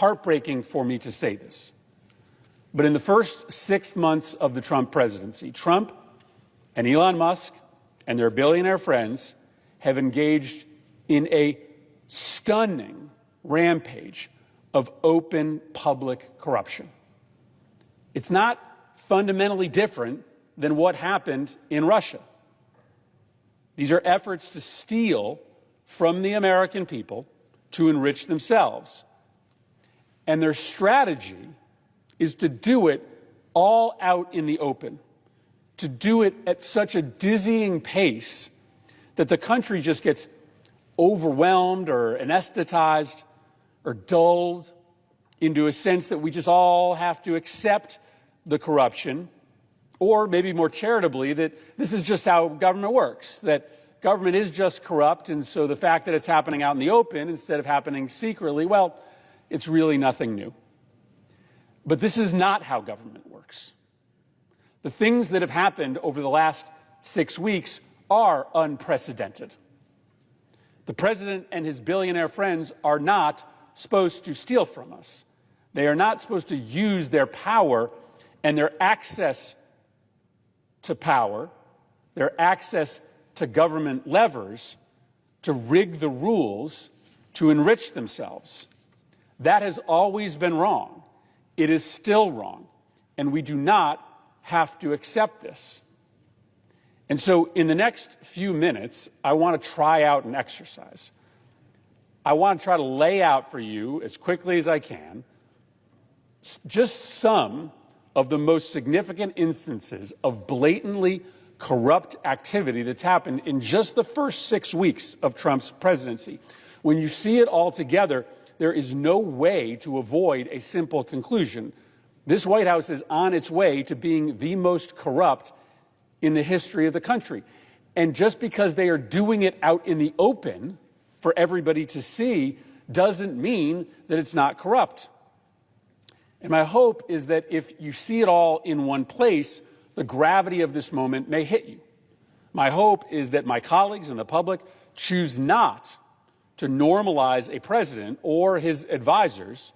heartbreaking for me to say this, but in the first 6 months of the Trump presidency, Trump and Elon Musk and their billionaire friends have engaged in a stunning rampage of open public corruption. It's not fundamentally different than what happened in Russia. These are efforts to steal from the American people to enrich themselves. And their strategy is to do it all out in the open, to do it at such a dizzying pace that the country just gets overwhelmed or anesthetized or dulled into a sense that we just all have to accept the corruption, or maybe more charitably, that this is just how government works, that government is just corrupt, and so the fact that it's happening out in the open instead of happening secretly, well, it's really nothing new. But this is not how government works. The things that have happened over the last 6 weeks are unprecedented. The president and his billionaire friends are not supposed to steal from us. They are not supposed to use their power and their access to power, their access to government levers, to rig the rules to enrich themselves. That has always been wrong. It is still wrong. And we do not have to accept this. And so in the next few minutes, I want to try out an exercise. I want to try to lay out for you, as quickly as I can, just some of the most significant instances of blatantly corrupt activity that's happened in just the first 6 weeks of Trump's presidency. When you see it all together, there is no way to avoid a simple conclusion. This White House is on its way to being the most corrupt in the history of the country. And just because they are doing it out in the open for everybody to see doesn't mean that it's not corrupt. And my hope is that if you see it all in one place, the gravity of this moment may hit you. My hope is that my colleagues and the public choose not to normalize a president or his advisors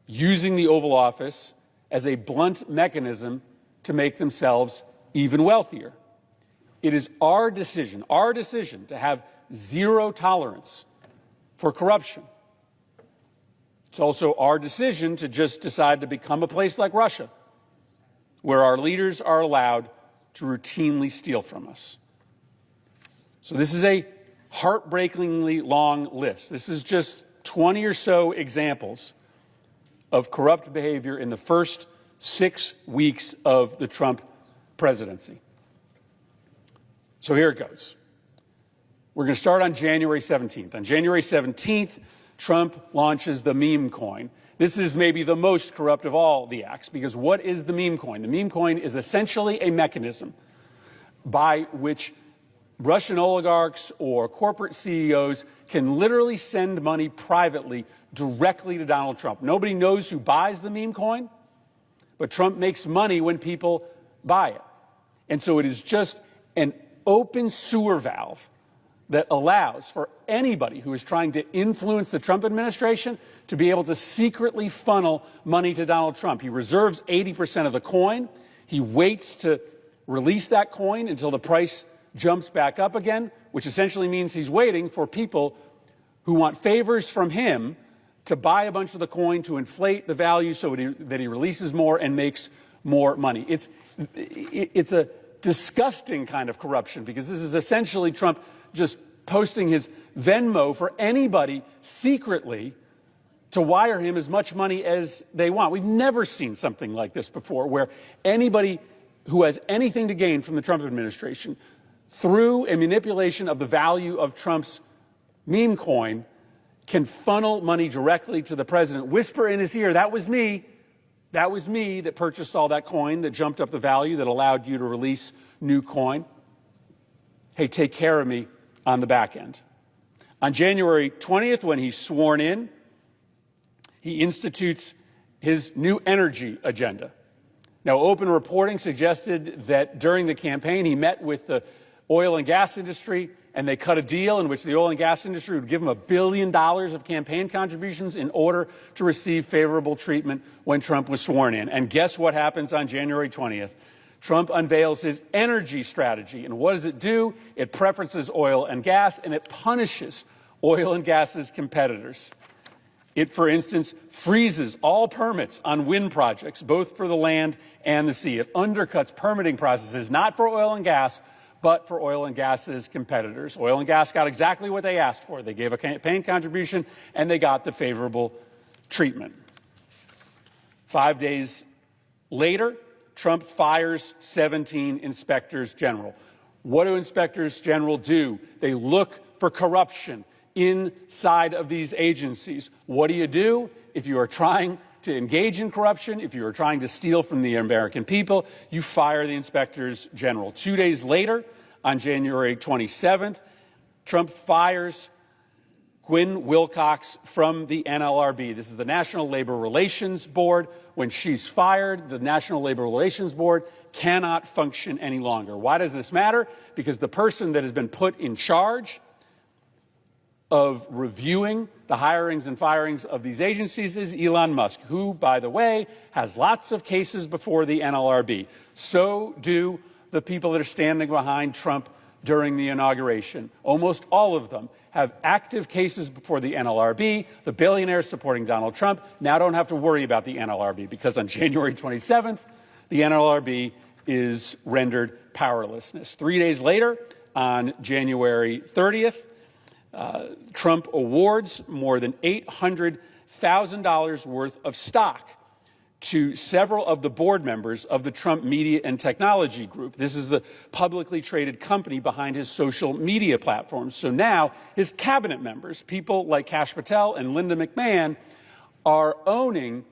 using the Oval Office as a blunt mechanism to make themselves even wealthier. It is our decision to have zero tolerance for corruption. It's also our decision to just decide to become a place like Russia, where our leaders are allowed to routinely steal from us. So this is a heartbreakingly long list. This is just 20 or so examples of corrupt behavior in the first 6 weeks of the Trump presidency. So here it goes. We're going to start on January 17th. On January 17th, Trump launches the meme coin. This is maybe the most corrupt of all the acts, because what is the meme coin? The meme coin is essentially a mechanism by which Russian oligarchs or corporate CEOs can literally send money privately directly to Donald Trump. Nobody knows who buys the meme coin, but Trump makes money when people buy it. And so it is just an open sewer valve that allows for anybody who is trying to influence the Trump administration to be able to secretly funnel money to Donald Trump. He reserves 80% of the coin. He waits to release that coin until the price jumps back up again, which essentially means he's waiting for people who want favors from him to buy a bunch of the coin to inflate the value so that he releases more and makes more money. It's a disgusting kind of corruption, because this is essentially Trump just posting his Venmo for anybody secretly to wire him as much money as they want. We've never seen something like this before, where anybody who has anything to gain from the Trump administration through a manipulation of the value of Trump's meme coin can funnel money directly to the president, whisper in his ear, that was me that purchased all that coin, that jumped up the value, that allowed you to release new coin. Hey, take care of me on the back end. On January 20th, when he's sworn in, he institutes his new energy agenda. Now, open reporting suggested that during the campaign, he met with the oil and gas industry and they cut a deal in which the oil and gas industry would give him $1 billion of campaign contributions in order to receive favorable treatment when Trump was sworn in. And guess what happens on January 20th? Trump unveils his energy strategy. And what does it do? It preferences oil and gas, and it punishes oil and gas's competitors. It, for instance, freezes all permits on wind projects, both for the land and the sea. It undercuts permitting processes, not for oil and gas, but for oil and gas's competitors. Oil and gas got exactly what they asked for. They gave a campaign contribution, and they got the favorable treatment. 5 days later, Trump fires 17 inspectors general. What do inspectors general do? They look for corruption inside of these agencies. What do? If you are trying to engage in corruption, if you are trying to steal from the American people, you fire the inspectors general. 2 days later, on January 27th, Trump fires Quinn Wilcox from the NLRB. This is the National Labor Relations Board. When she's fired, the National Labor Relations Board cannot function any longer. Why does this matter? Because the person that has been put in charge of reviewing the hirings and firings of these agencies is Elon Musk, who, by the way, has lots of cases before the NLRB. So do the people that are standing behind Trump during the inauguration. Almost all of them have active cases before the NLRB. The billionaires supporting Donald Trump now don't have to worry about the NLRB because on January 27th, the NLRB is rendered powerlessness. 3 days later, on January 30th, Trump awards more than $800,000 worth of stock to several of the board members of the Trump Media and Technology Group. This is the publicly traded company behind his social media platforms. So now his cabinet members, people like Kash Patel and Linda McMahon, are owning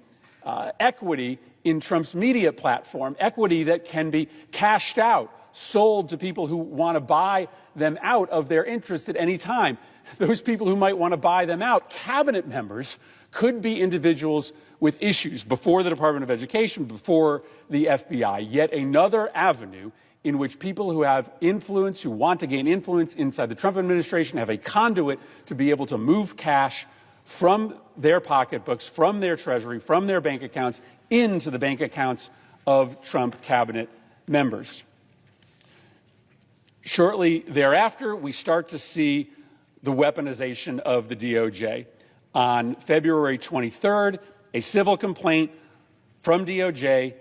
equity in Trump's media platform, equity that can be cashed out, sold to people who want to buy them out of their interest at any time. Those people who might want to buy them out, cabinet members, could be individuals with issues before the Department of Education, before the FBI. Yet another avenue in which people who have influence, who want to gain influence inside the Trump administration, have a conduit to be able to move cash from their pocketbooks, from their treasury, from their bank accounts, into the bank accounts of Trump cabinet members. Shortly thereafter, we start to see the weaponization of the DOJ. On February 23rd, a civil complaint from DOJ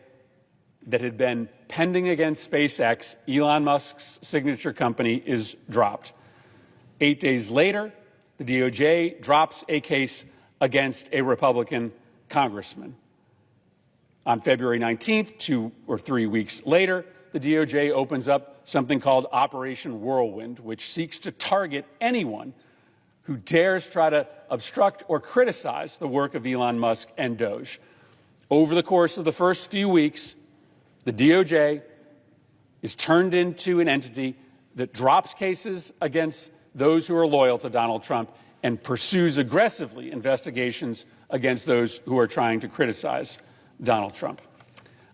that had been pending against SpaceX, Elon Musk's signature company, is dropped. 8 days later, the DOJ drops a case against a Republican congressman. On February 19th, 2 or 3 weeks later, the DOJ opens up something called Operation Whirlwind, which seeks to target anyone who dares try to obstruct or criticize the work of Elon Musk and Doge. Over the course of the first few weeks, the DOJ is turned into an entity that drops cases against those who are loyal to Donald Trump and pursues aggressively investigations against those who are trying to criticize Donald Trump.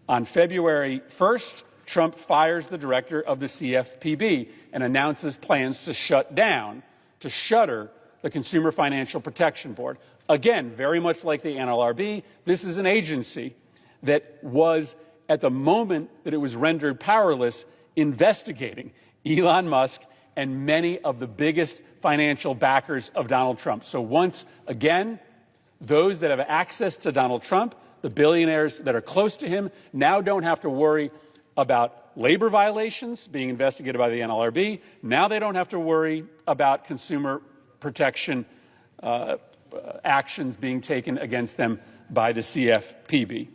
On February 1st, Trump fires the director of the CFPB and announces plans to shutter the Consumer Financial Protection Board. Again, very much like the NLRB, this is an agency that was, at the moment that it was rendered powerless, investigating Elon Musk and many of the biggest financial backers of Donald Trump. So once again, those that have access to Donald Trump, the billionaires that are close to him, now don't have to worry about labor violations being investigated by the NLRB. Now they don't have to worry about consumer protection actions being taken against them by the CFPB.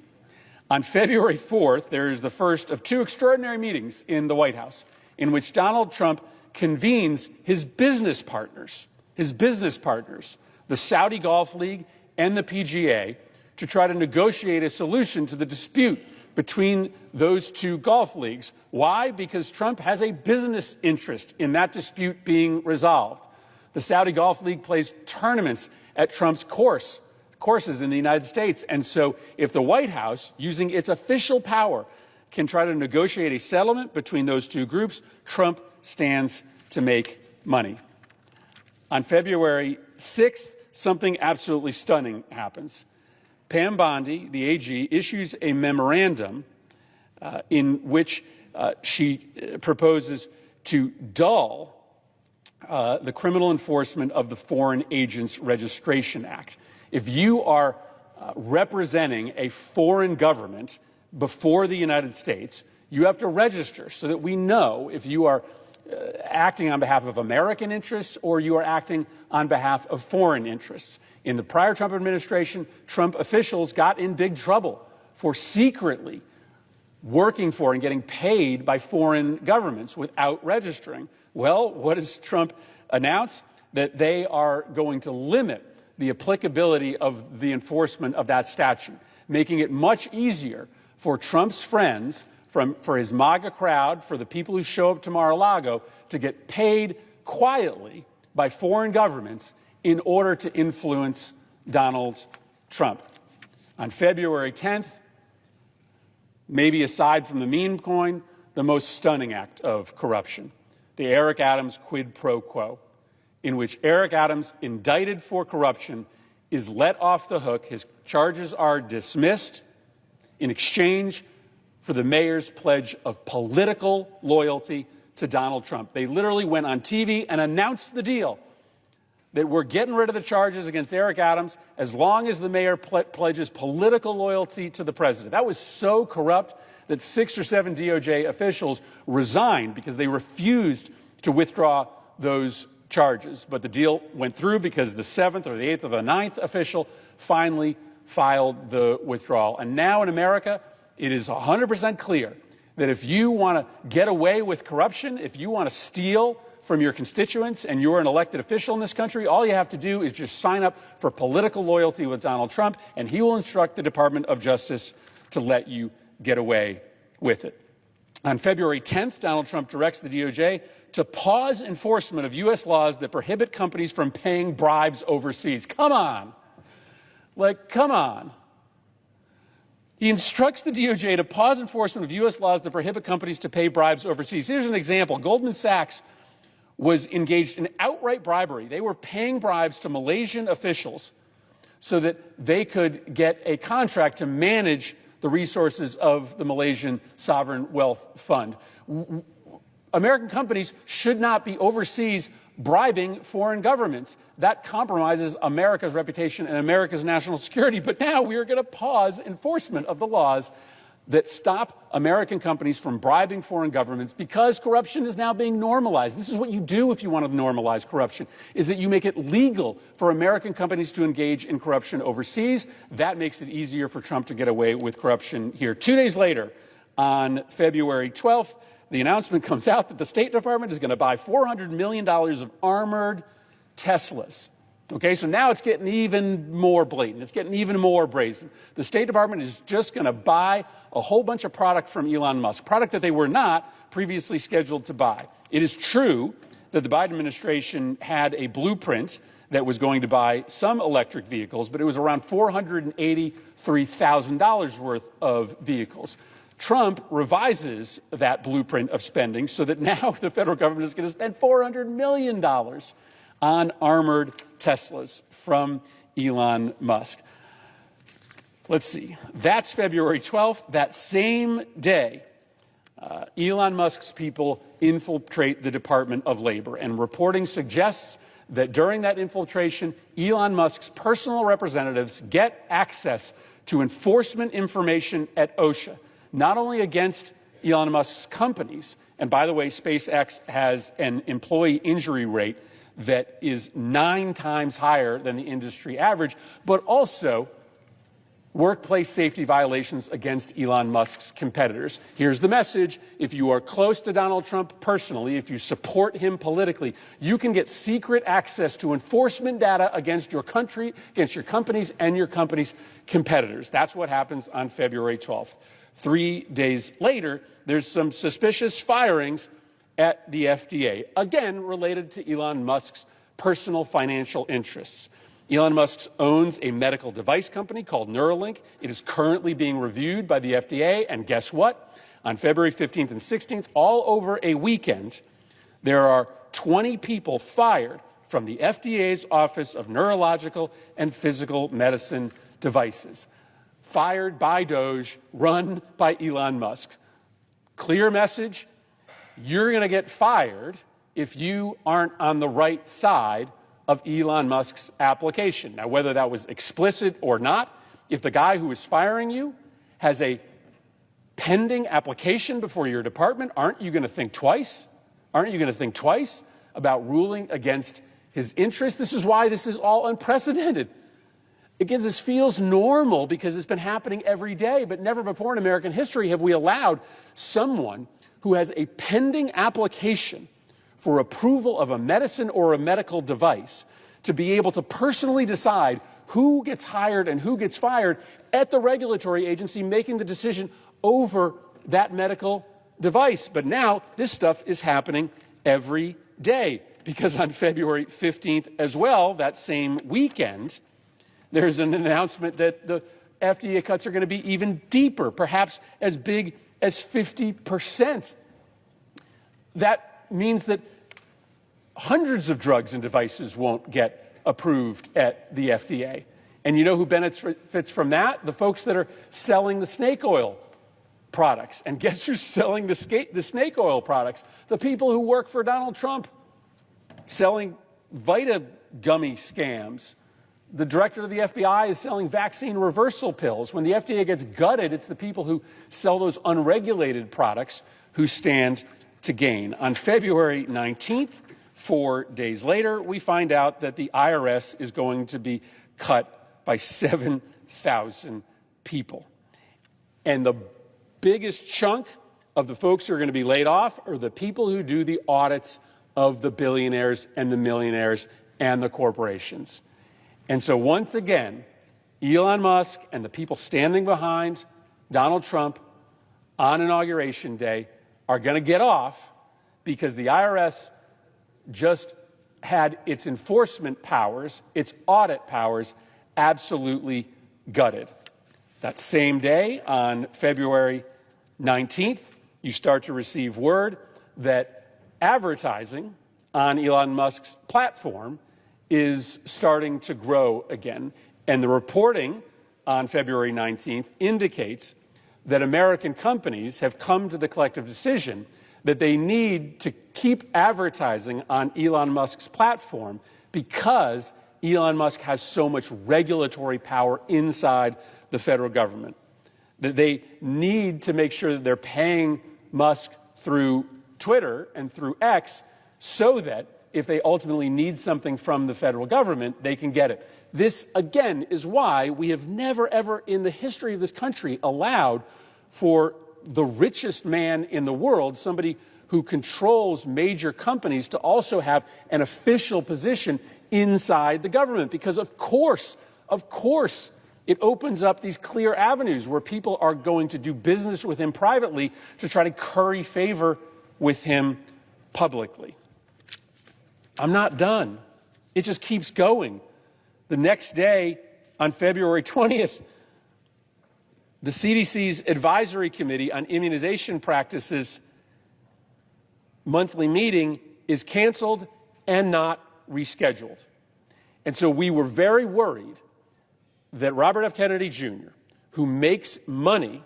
On February 4th, there is the first of 2 extraordinary meetings in the White House in which Donald Trump convenes his business partners, the Saudi Golf League and the PGA, to try to negotiate a solution to the dispute between those 2 golf leagues. Why? Because Trump has a business interest in that dispute being resolved. The Saudi Golf League plays tournaments at Trump's courses in the United States. And so if the White House, using its official power, can try to negotiate a settlement between those 2 groups, Trump stands to make money. On February 6th, something absolutely stunning happens. Pam Bondi, the AG, issues a memorandum in which she proposes to dull the criminal enforcement of the Foreign Agents Registration Act. If you are representing a foreign government before the United States, you have to register so that we know if you are acting on behalf of American interests or you are acting on behalf of foreign interests. In the prior Trump administration, Trump officials got in big trouble for secretly working for and getting paid by foreign governments without registering. Well, what does Trump announce? That they are going to limit the applicability of the enforcement of that statute, making it much easier for Trump's friends, for his MAGA crowd, for the people who show up to Mar-a-Lago, to get paid quietly by foreign governments in order to influence Donald Trump. On February 10th, maybe aside from the meme coin, the most stunning act of corruption, the Eric Adams quid pro quo, in which Eric Adams, indicted for corruption, is let off the hook. His charges are dismissed in exchange for the mayor's pledge of political loyalty to Donald Trump. They literally went on TV and announced the deal, that we're getting rid of the charges against Eric Adams as long as the mayor pledges political loyalty to the president. That was so corrupt that 6 or 7 DOJ officials resigned because they refused to withdraw those charges. But the deal went through because the 7th or the 8th or the 9th official finally filed the withdrawal. And now in America, it is 100% clear that if you want to get away with corruption, if you want to steal from your constituents and you're an elected official in this country, all you have to do is just sign up for political loyalty with Donald Trump, and he will instruct the Department of Justice to let you get away with it. On February 10th, Donald Trump directs the DOJ to pause enforcement of U.S. laws that prohibit companies from paying bribes overseas. Come on. Come on. He instructs the DOJ to pause enforcement of U.S. laws that prohibit companies to pay bribes overseas. Here's an example. Goldman Sachs was engaged in outright bribery. They were paying bribes to Malaysian officials so that they could get a contract to manage the resources of the Malaysian Sovereign Wealth Fund. American companies should not be overseas bribing foreign governments. That compromises America's reputation and America's national security. But now we are going to pause enforcement of the laws that stop American companies from bribing foreign governments because corruption is now being normalized. This is what you do if you want to normalize corruption, is that you make it legal for American companies to engage in corruption overseas. That makes it easier for Trump to get away with corruption here. 2 days later, on February 12th, the announcement comes out that the State Department is going to buy $400 million of armored Teslas. Okay, so now it's getting even more blatant. It's getting even more brazen. The State Department is just going to buy a whole bunch of product from Elon Musk, product that they were not previously scheduled to buy. It is true that the Biden administration had a blueprint that was going to buy some electric vehicles, but it was around $483,000 worth of vehicles. Trump revises that blueprint of spending so that now the federal government is going to spend $400 million on armored Teslas from Elon Musk. Let's see. That's February 12th. That same day, Elon Musk's people infiltrate the Department of Labor, and reporting suggests that during that infiltration, Elon Musk's personal representatives get access to enforcement information at OSHA, not only against Elon Musk's companies, and by the way, SpaceX has an employee injury rate that is 9 times higher than the industry average, but also workplace safety violations against Elon Musk's competitors. Here's the message. If you are close to Donald Trump personally, if you support him politically, you can get secret access to enforcement data against your country, against your companies, and your company's competitors. That's what happens on February 12th. 3 days later, there's some suspicious firings at the FDA, again related to Elon Musk's personal financial interests. Elon Musk owns a medical device company called Neuralink. It is currently being reviewed by the FDA, and guess what? On February 15th and 16th, all over a weekend, there are 20 people fired from the FDA's Office of Neurological and Physical Medicine Devices. Fired by Doge, run by Elon Musk. Clear message, you're going to get fired if you aren't on the right side of Elon Musk's application. Now, whether that was explicit or not, if the guy who is firing you has a pending application before your department, aren't you going to think twice? Aren't you going to think twice about ruling against his interests? This is why this is all unprecedented. Again, this feels normal because it's been happening every day, but never before in American history have we allowed someone who has a pending application for approval of a medicine or a medical device to be able to personally decide who gets hired and who gets fired at the regulatory agency making the decision over that medical device. But now this stuff is happening every day because on February 15th as well, that same weekend, there's an announcement that the FDA cuts are going to be even deeper, perhaps as big as 50%. That means that hundreds of drugs and devices won't get approved at the FDA. And you know who benefits from that? The folks that are selling the snake oil products. And guess who's selling the snake oil products? The people who work for Donald Trump, selling Vita gummy scams. The director of the FBI is selling vaccine reversal pills. When the FDA gets gutted, it's the people who sell those unregulated products who stand to gain. On February 19th, 4 days later, we find out that the IRS is going to be cut by 7,000 people. And the biggest chunk of the folks who are going to be laid off are the people who do the audits of the billionaires and the millionaires and the corporations. And so once again, Elon Musk and the people standing behind Donald Trump on Inauguration Day are going to get off because the IRS just had its enforcement powers, its audit powers, absolutely gutted. That same day, on February 19th, you start to receive word that advertising on Elon Musk's platform is starting to grow again. And the reporting on February 19th indicates that American companies have come to the collective decision that they need to keep advertising on Elon Musk's platform because Elon Musk has so much regulatory power inside the federal government. That they need to make sure that they're paying Musk through Twitter and through X so that if they ultimately need something from the federal government, they can get it. This, again, is why we have never, ever in the history of this country allowed for the richest man in the world, somebody who controls major companies, to also have an official position inside the government. Because of course, it opens up these clear avenues where people are going to do business with him privately to try to curry favor with him publicly. I'm not done. It just keeps going. The next day, on February 20th, the CDC's Advisory Committee on Immunization Practices monthly meeting is canceled and not rescheduled. And so we were very worried that Robert F. Kennedy Jr., who makes money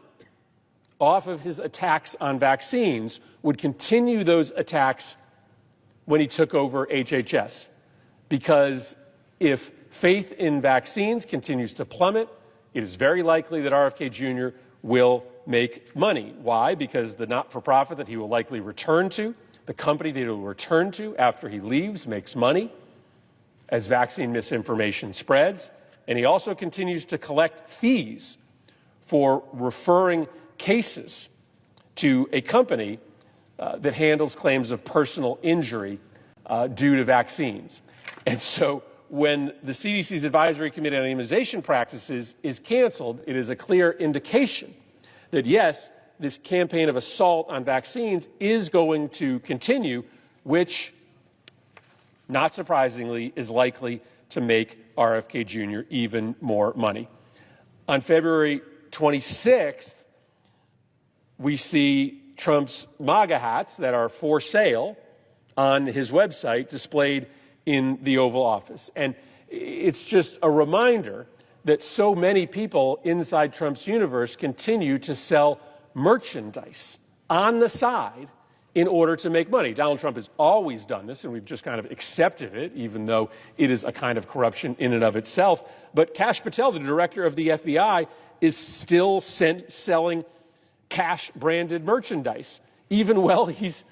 off of his attacks on vaccines, would continue those attacks when he took over HHS. Because if faith in vaccines continues to plummet, it is very likely that RFK Jr. will make money. Why? Because the not-for-profit that he will likely return to, the company that he will return to after he leaves, makes money as vaccine misinformation spreads. And he also continues to collect fees for referring cases to a company that handles claims of personal injury due to vaccines. And so when the CDC's Advisory Committee on Immunization Practices is canceled, it is a clear indication that, yes, this campaign of assault on vaccines is going to continue, which, not surprisingly, is likely to make RFK Jr. even more money. On February 26th, we see Trump's MAGA hats that are for sale on his website displayed in the Oval Office. And it's just a reminder that so many people inside Trump's universe continue to sell merchandise on the side in order to make money. Donald Trump has always done this, and we've just kind of accepted it, even though it is a kind of corruption in and of itself. But Kash Patel, the director of the FBI, is still selling cash-branded merchandise, even while he's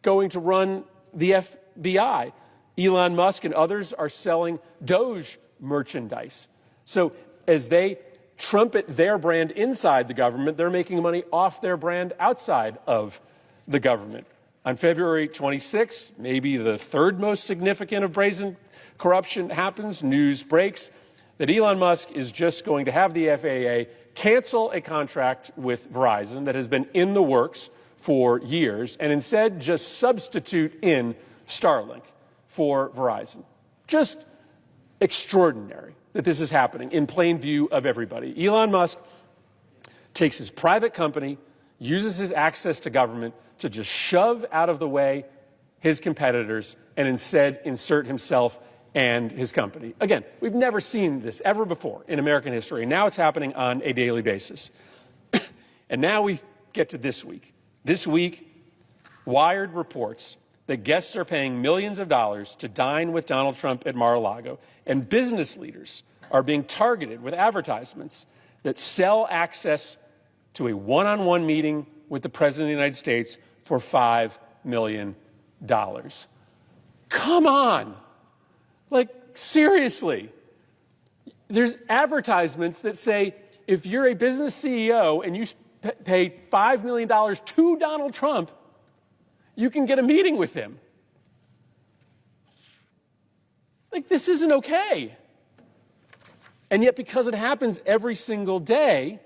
going to run the FBI. Elon Musk and others are selling Doge merchandise. So as they trumpet their brand inside the government, they're making money off their brand outside of the government. On February 26th, maybe the third most significant of brazen corruption happens, news breaks that Elon Musk is just going to have the FAA cancel a contract with Verizon that has been in the works for years and instead just substitute in Starlink for Verizon. Just extraordinary that this is happening in plain view of everybody. Elon Musk takes his private company, uses his access to government to just shove out of the way his competitors and instead insert himself and his company. Again, we've never seen this ever before in American history. Now it's happening on a daily basis. And now we get to this week. This week, Wired reports that guests are paying millions of dollars to dine with Donald Trump at Mar-a-Lago, and business leaders are being targeted with advertisements that sell access to a one-on-one meeting with the President of the United States for $5 million. Come on! Like, seriously. There's advertisements that say if you're a business CEO and you pay $5 million to Donald Trump, you can get a meeting with him. Like, this isn't okay. And yet, because it happens every single day,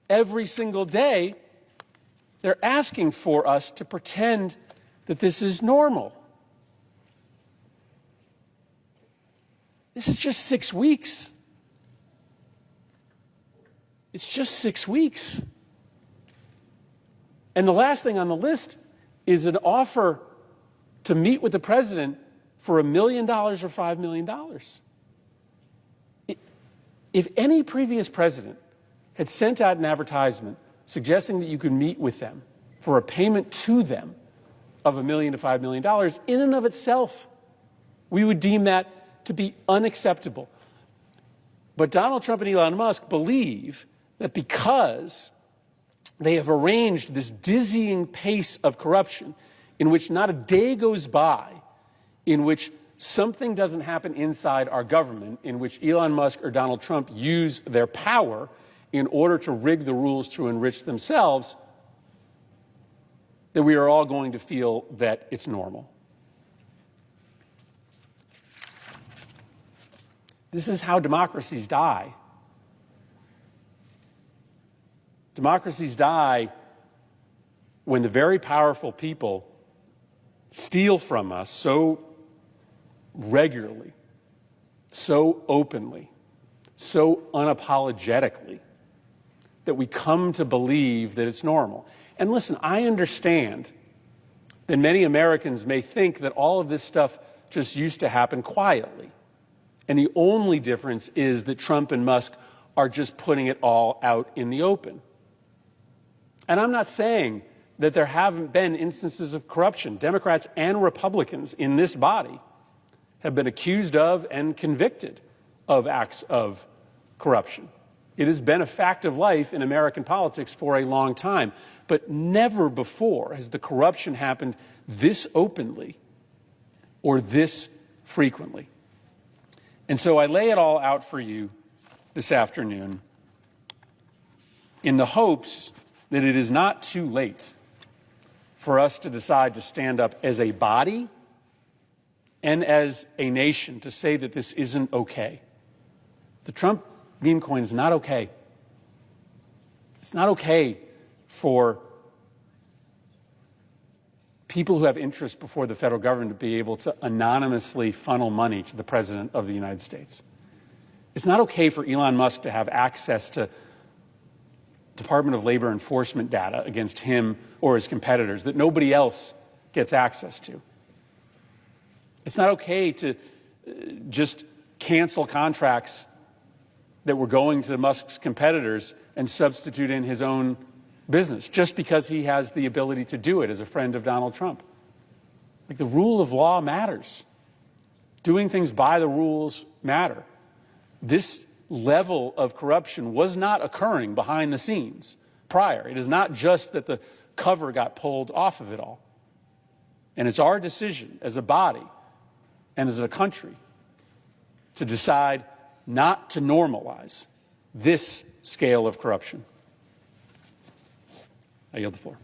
they're asking for us to pretend that this is normal. This is just 6 weeks. It's just 6 weeks. And the last thing on the list is an offer to meet with the president for $1 million or $5 million. If any previous president had sent out an advertisement suggesting that you could meet with them for a payment to them of $1 million to $5 million, in and of itself, we would deem that to be unacceptable. But Donald Trump and Elon Musk believe that because they have arranged this dizzying pace of corruption in which not a day goes by in which something doesn't happen inside our government, in which Elon Musk or Donald Trump use their power in order to rig the rules to enrich themselves, that we are all going to feel that it's normal. This is how democracies die. Democracies die when the very powerful people steal from us so regularly, so openly, so unapologetically, that we come to believe that it's normal. And listen, I understand that many Americans may think that all of this stuff just used to happen quietly. And the only difference is that Trump and Musk are just putting it all out in the open. And I'm not saying that there haven't been instances of corruption. Democrats and Republicans in this body have been accused of and convicted of acts of corruption. It has been a fact of life in American politics for a long time. But never before has the corruption happened this openly or this frequently. And so I lay it all out for you this afternoon in the hopes that it is not too late for us to decide to stand up as a body and as a nation to say that this isn't okay. The Trump meme coin is not okay. It's not okay for people who have interest before the federal government to be able to anonymously funnel money to the President of the United States. It's not okay for Elon Musk to have access to Department of Labor enforcement data against him or his competitors that nobody else gets access to. It's not okay to just cancel contracts that were going to Musk's competitors and substitute in his own business just because he has the ability to do it as a friend of Donald Trump. Like, the rule of law matters. Doing things by the rules matter. This level of corruption was not occurring behind the scenes prior. It is not just that the cover got pulled off of it all. And it's our decision as a body and as a country to decide not to normalize this scale of corruption. I yield the floor.